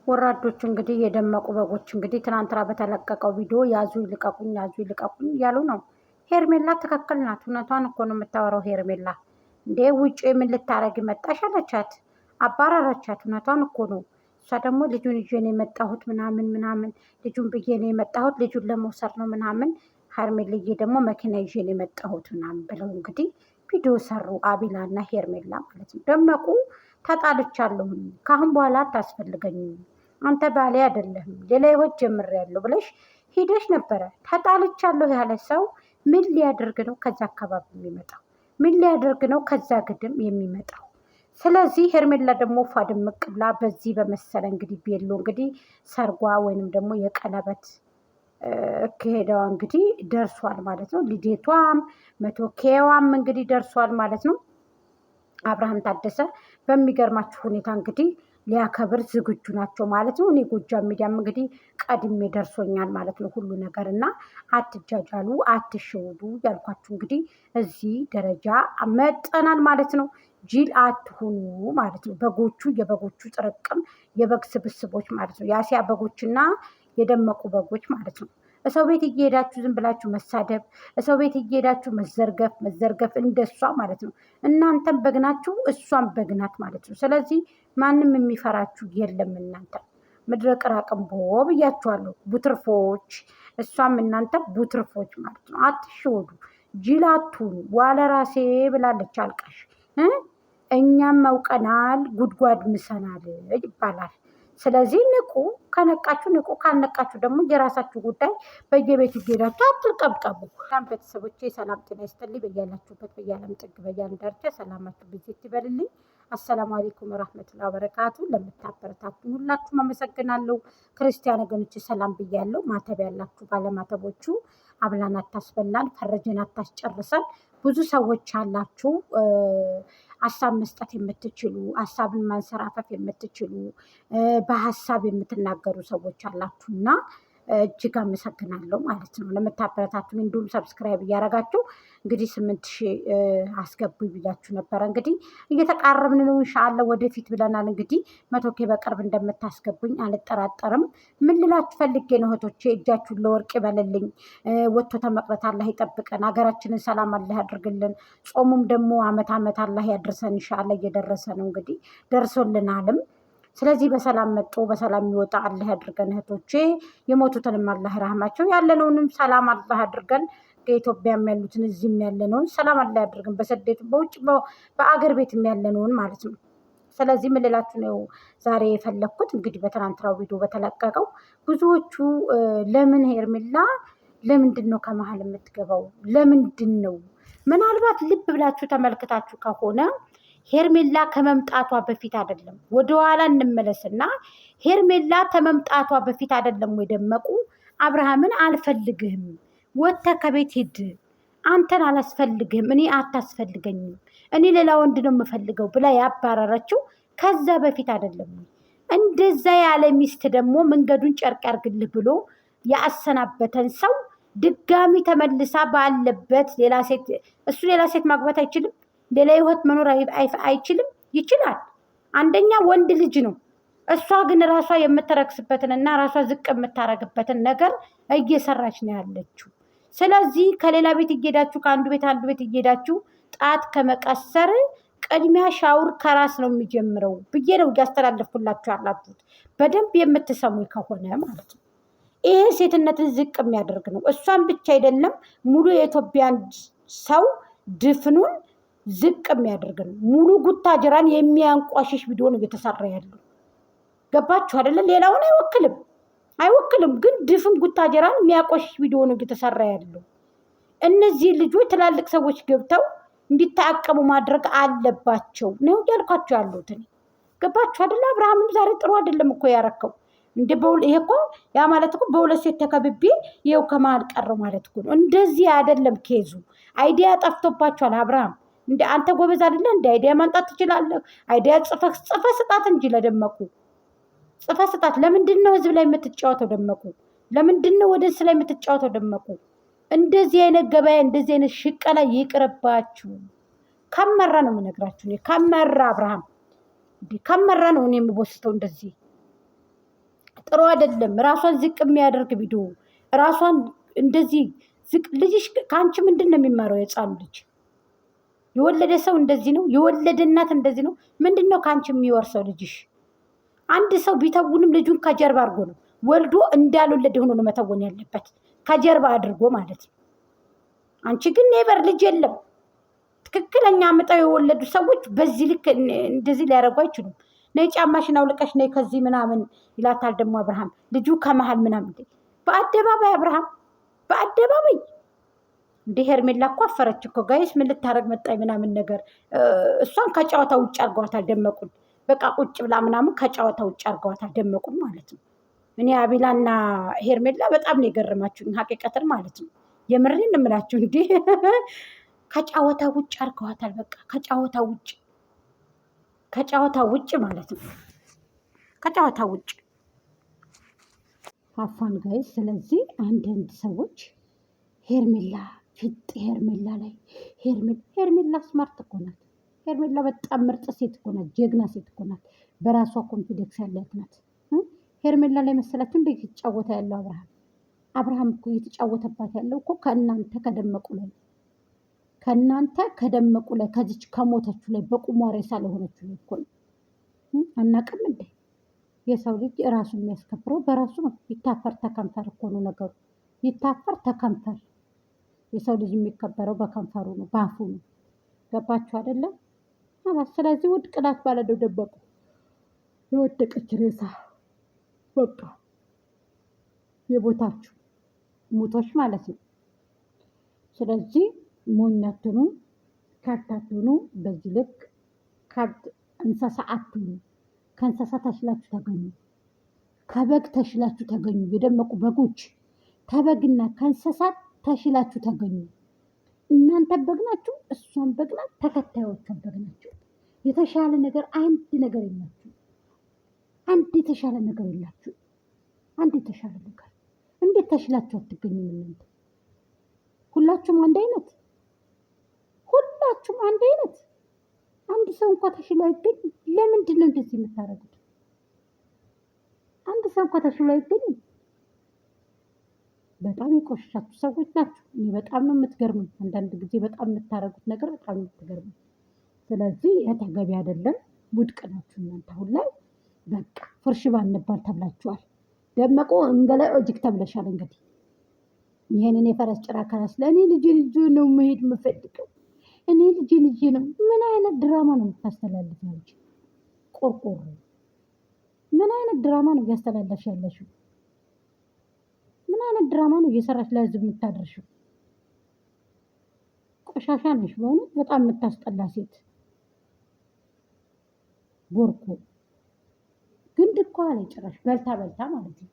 ወራዶቹ እንግዲህ የደመቁ በጎች እንግዲህ ትናንትና በተለቀቀው ቪዲዮ ያዙ ይልቀቁኝ እያሉ ነው። ሄርሜላ ትክክል ናት። እውነቷን እኮ ነው የምታወራው። ሄርሜላ እንዴ ውጭ ምን ልታረግ መጣሽ አለቻት። አባራራቻት። እውነቷን እኮ ነው። እሷ ደግሞ ልጁን ይዤ ነው የመጣሁት ምናምን ልጁን ብዬ ነው የመጣሁት ልጁን ለመውሰድ ነው ምናምን ሄርሜልዬ ደግሞ መኪና ይዤ ነው የመጣሁት ምናምን ብለው እንግዲህ ቪዲዮ ሰሩ። አቢላ እና ሄርሜላ ማለት ነው። ደመቁ ተጣልቻለሁኝ ከአሁን በኋላ አታስፈልገኝም አንተ ባሌ አይደለህም ሌላ ህይወት ጀምሬያለሁ ብለሽ ሂደሽ ነበረ። ተጣልቻለሁ ያለ ሰው ምን ሊያደርግ ነው ከዛ አካባቢ የሚመጣው? ምን ሊያደርግ ነው ከዛ ግድም የሚመጣው? ስለዚህ ሄርሜላ ደግሞ ፋድምቅ ብላ በዚህ በመሰለ እንግዲህ ቤሎ እንግዲህ ሰርጓ ወይንም ደግሞ የቀለበት እክሄዳዋ እንግዲህ ደርሷል ማለት ነው። ልዴቷም መቶኬዋም እንግዲህ ደርሷል ማለት ነው። አብርሃም ታደሰ በሚገርማችሁ ሁኔታ እንግዲህ ሊያከብር ዝግጁ ናቸው ማለት ነው። እኔ ጎጃም ሚዲያም እንግዲህ ቀድሜ ደርሶኛል ማለት ነው ሁሉ ነገር እና አትጃጃሉ፣ አትሸውዱ ያልኳችሁ እንግዲህ እዚህ ደረጃ መጠናል ማለት ነው። ጅል አትሁኑ ማለት ነው። በጎቹ የበጎቹ ጥርቅም የበግ ስብስቦች ማለት ነው። የአሲያ በጎችና የደመቁ በጎች ማለት ነው። ሰው ቤት እየሄዳችሁ ዝም ብላችሁ መሳደብ፣ ሰው ቤት እየሄዳችሁ መዘርገፍ እንደሷ ማለት ነው። እናንተም በግናችሁ እሷም በግናት ማለት ነው። ስለዚህ ማንም የሚፈራችሁ የለም። እናንተ ምድረ ቅራቅንቦ ብያችኋለሁ፣ ቡትርፎች። እሷም እናንተ ቡትርፎች ማለት ነው። አትሸወዱ፣ ጅላቱን ዋለ ራሴ ብላለች አልቃሽ። እኛም አውቀናል፣ ጉድጓድ ምሰናል ይባላል። ስለዚህ ንቁ። ከነቃችሁ ንቁ፣ ካልነቃችሁ ደግሞ የራሳችሁ ጉዳይ። በየቤቱ ሄዳችሁ አትልቀብቀቡ። ሰላም ቤተሰቦቼ፣ ሰላም ጤና ይስጥልኝ። በያላችሁበት በያለም ጥግ በያለም ዳርቻ ሰላማችሁ ብዜት ይበልልኝ። አሰላሙ አለይኩም ወራህመቱላሂ ወበረካቱ። ለምታበረታቱ ሁላችሁም አመሰግናለሁ። ክርስቲያን ወገኖች ሰላም ብያለሁ። ማተብ ያላችሁ ባለማተቦቹ አብላን አታስበላን፣ ፈረጀን አታስጨርሰን። ብዙ ሰዎች አላችሁ ሀሳብ መስጠት የምትችሉ ሀሳብን ማንሰራፈፍ የምትችሉ በሀሳብ የምትናገሩ ሰዎች አላችሁና እጅግ አመሰግናለሁ ማለት ነው ለምታበረታቱን። እንዲሁም ሰብስክራይብ እያደረጋችሁ እንግዲህ 8000 አስገቡ ብያችሁ ነበረ። እንግዲህ እየተቃረብን ነው ኢንሻአላህ ወደፊት ብለናል። እንግዲህ 100K በቅርብ እንደምታስገቡኝ አልጠራጠርም። ምን ልላችሁ ፈልጌ ነው እህቶቼ፣ እጃችሁን ለወርቅ ይበልልኝ። ወጥቶ ተመቅረት አላህ ይጠብቀን። ሀገራችንን ሰላም አላህ ያድርግልን። ጾሙም ደግሞ አመት አላህ ያድርሰን ኢንሻአላህ። እየደረሰ ነው እንግዲህ ደርሶልናልም። ስለዚህ በሰላም መጥቶ በሰላም ይወጣ አላህ ያድርገን እህቶቼ። የሞቱትንም አላህ ረህማቸው፣ ያለነውንም ሰላም አላህ ያድርገን። ከኢትዮጵያም ያሉትን እዚህም ያለነውን ሰላም አላህ ያድርገን። በስደት በውጭ በአገር ቤትም ያለነውን ማለት ነው። ስለዚህ ምን ልላችሁ ነው ዛሬ የፈለግኩት እንግዲህ በትናንትናው ቪዲዮ በተለቀቀው ብዙዎቹ ለምን ሄርሜላ ለምንድን ነው ከመሀል የምትገባው? ለምንድን ነው? ምናልባት ልብ ብላችሁ ተመልክታችሁ ከሆነ ሄርሜላ ከመምጣቷ በፊት አይደለም። ወደኋላ እንመለስና ሄርሜላ ከመምጣቷ በፊት አይደለም ወይ ደመቁ አብርሃምን አልፈልግህም፣ ወጥተህ ከቤት ሂድ፣ አንተን አላስፈልግህም፣ እኔ አታስፈልገኝም፣ እኔ ሌላ ወንድ ነው የምፈልገው ብላ ያባረረችው ከዛ በፊት አይደለም። እንደዛ ያለ ሚስት ደግሞ መንገዱን ጨርቅ ያርግልህ ብሎ ያሰናበተን ሰው ድጋሚ ተመልሳ ባለበት ሌላ ሴት እሱ ሌላ ሴት ማግባት አይችልም? ሌላ ህይወት መኖር አይችልም? ይችላል። አንደኛ ወንድ ልጅ ነው። እሷ ግን ራሷ የምትረክስበትን እና ራሷ ዝቅ የምታረግበትን ነገር እየሰራች ነው ያለችው። ስለዚህ ከሌላ ቤት እየሄዳችሁ ከአንዱ ቤት አንዱ ቤት እየሄዳችሁ ጣት ከመቀሰር ቅድሚያ ሻውር ከራስ ነው የሚጀምረው ብዬ ነው እያስተላለፍኩላችሁ ያላችሁት። በደንብ የምትሰሙ ከሆነ ማለት ነው። ይሄ ሴትነትን ዝቅ የሚያደርግ ነው። እሷን ብቻ አይደለም ሙሉ የኢትዮጵያን ሰው ድፍኑን ዝቅ የሚያደርግ ነው። ሙሉ ጉታጀራን የሚያንቋሽሽ ቪዲዮ ነው እየተሰራ ያለው። ገባችሁ አይደለ? ሌላውን አይወክልም፣ ግን ድፍን ጉታጀራን የሚያቆሽሽ ቪዲዮ ነው እየተሰራ ያለው። እነዚህ ልጆች ትላልቅ ሰዎች ገብተው እንዲታቀሙ ማድረግ አለባቸው ነው ያልኳቸው ያሉት። ገባችሁ አይደለ? አብርሃምም ዛሬ ጥሩ አይደለም እኮ ያረከው። ይሄ እኮ ያ ማለት እኮ በሁለት ሴት ተከብቤ ይኸው ከመሀል ቀረው ማለት እኮ ነው። እንደዚህ አይደለም ኬዙ። አይዲያ ጠፍቶባቸዋል አብርሃም። እንደ አንተ ጎበዝ አይደለ? እንደ አይዲያ ማንጣት ትችላለህ። አይዲያ ጽፈህ ስጣት እንጂ ለደመቁ ጽፈህ ስጣት። ለምንድን ነው ህዝብ ላይ የምትጫወተው ደመቁ? ለምንድን ነው ወደ ላይ የምትጫወተው ደመቁ? እንደዚህ አይነት ገበያ እንደዚህ አይነት ሽቀላ ይቅርባችሁ። ከመራ ነው የምነግራችሁ። ከመራ አብርሃም ከመራ ነው እኔ የምቦስተው እንደዚህ ጥሩ አይደለም። ራሷን ዝቅ የሚያደርግ ቪዲዮ ራሷን እንደዚህ ዝቅ ልጅሽ ከአንቺ ምንድን ነው የሚማረው? የህፃኑ ልጅ የወለደ ሰው እንደዚህ ነው። የወለደ እናት እንደዚህ ነው። ምንድን ነው ከአንቺ የሚወርሰው ልጅሽ? አንድ ሰው ቢተውንም ልጁን ከጀርባ አድርጎ ነው ወልዶ እንዳልወለደ ሆኖ ነው መተወን ያለበት፣ ከጀርባ አድርጎ ማለት ነው። አንቺ ግን ኔቨር ልጅ የለም። ትክክለኛ አምጠው የወለዱ ሰዎች በዚህ ልክ እንደዚህ ሊያደርጉ አይችሉም። ነይ ጫማሽን አውልቀሽ ነይ ከዚህ ምናምን ይላታል ደግሞ አብርሃም ልጁ ከመሀል ምናምን በአደባባይ አብርሃም በአደባባይ እንደ ሄርሜላ እኮ አፈረች እኮ ጋይስ። ምን ልታረግ መጣኝ ምናምን ነገር እሷን ከጨዋታ ውጭ አድርገዋታል ደመቁን። በቃ ቁጭ ብላ ምናምን ከጨዋታ ውጭ አድርገዋታል ደመቁን ማለት ነው። እኔ አቢላና ሄርሜላ በጣም ነው የገረማችሁኝ ሀቂቀትን ማለት ነው። የምሬን እምላችሁ እንዴ ከጨዋታ ውጭ አድርገዋታል። በቃ ከጨዋታ ውጭ ማለት ነው። ከጨዋታ ውጭ አፋን ጋይስ። ስለዚህ አንዳንድ ሰዎች ሄርሜላ ፍጥ ሄርሜላ ላይ ሄርሜላ ስማርት እኮ ናት። ሄርሜላ በጣም ምርጥ ሴት እኮ ናት። ጀግና ሴት እኮ ናት። በራሷ ኮንፊደንስ ያላት ናት። ሄርሜላ ላይ መሰላችሁ እንደ የተጫወተ ያለው አብርሃም እኮ የተጫወተባት ያለው እኮ ከእናንተ ከደመቁ ላይ ከዚች ከሞተችሁ ላይ በቁሟ ሬሳ ለሆነችሁ ላይ እኮ ነው። አናቅም እንዴ? የሰው ልጅ ራሱ የሚያስከብረው በራሱ ነው። ይታፈር ተከንፈር እኮ ነው ነገሩ። ይታፈር ተከንፈር። የሰው ልጅ የሚከበረው በከንፈሩ ነው፣ በአፉ ነው። ገባችሁ አይደለም? ስለዚህ ውድቅ ናት ባለደው ደበቁ የወደቀች ሬሳ በቃ የቦታችሁ ሙቶች ማለት ነው። ስለዚህ ሞኛትኑ ከብታትኑ በዚህ ልክ ከብት እንስሳ አትኑ። ከእንስሳ ተሽላችሁ ተገኙ። ከበግ ተሽላችሁ ተገኙ። የደመቁ በጎች ከበግና ከእንስሳት ተሽላችሁ ተገኙ። እናንተ በግ ናችሁ፣ እሷን በግ ናት፣ ተከታዮቿን በግ ናቸው። የተሻለ ነገር አንድ ነገር የላችሁ። አንድ የተሻለ ነገር የላችሁ። አንድ የተሻለ ነገር እንዴት ተሽላችሁ አትገኙም? እናንተ ሁላችሁም አንድ አይነት፣ ሁላችሁም አንድ አይነት። አንድ ሰው እንኳ ተሽሎ አይገኝም። ለምንድን ነው እንደዚህ የምታደርጉት? አንድ ሰው እንኳ ተሽሎ አይገኝም። በጣም የቆሻሻችሁ ሰዎች ናችሁ። እኔ በጣም ነው የምትገርሙኝ። አንዳንድ ጊዜ በጣም የምታደርጉት ነገር በጣም ነው የምትገርሙኝ። ስለዚህ ተገቢ አይደለም። ውድቅ ናችሁ እናንተ። አሁን ላይ በቃ ፍርሽ ባንባል ተብላችኋል። ደመቁ እንገላ ኦጅክ ተብለሻል። እንግዲህ ይሄንን የፈረስ ጭራ ከራስ ለእኔ ልጅ ነው መሄድ የምፈልገው እኔ ልጅ ነው። ምን አይነት ድራማ ነው የምታስተላልፊው አንቺ ቆርቆሮ? ምን አይነት ድራማ ነው እያስተላለፍሽ ያለሽው? ምን አይነት ድራማ ነው እየሰራሽ ለህዝብ የምታደርሽው? ቆሻሻ ነሽ በእውነት በጣም የምታስጠላ ሴት። ቦርኮ ግን ድኳ ላይ ጭራሽ በልታ ማለት ነው።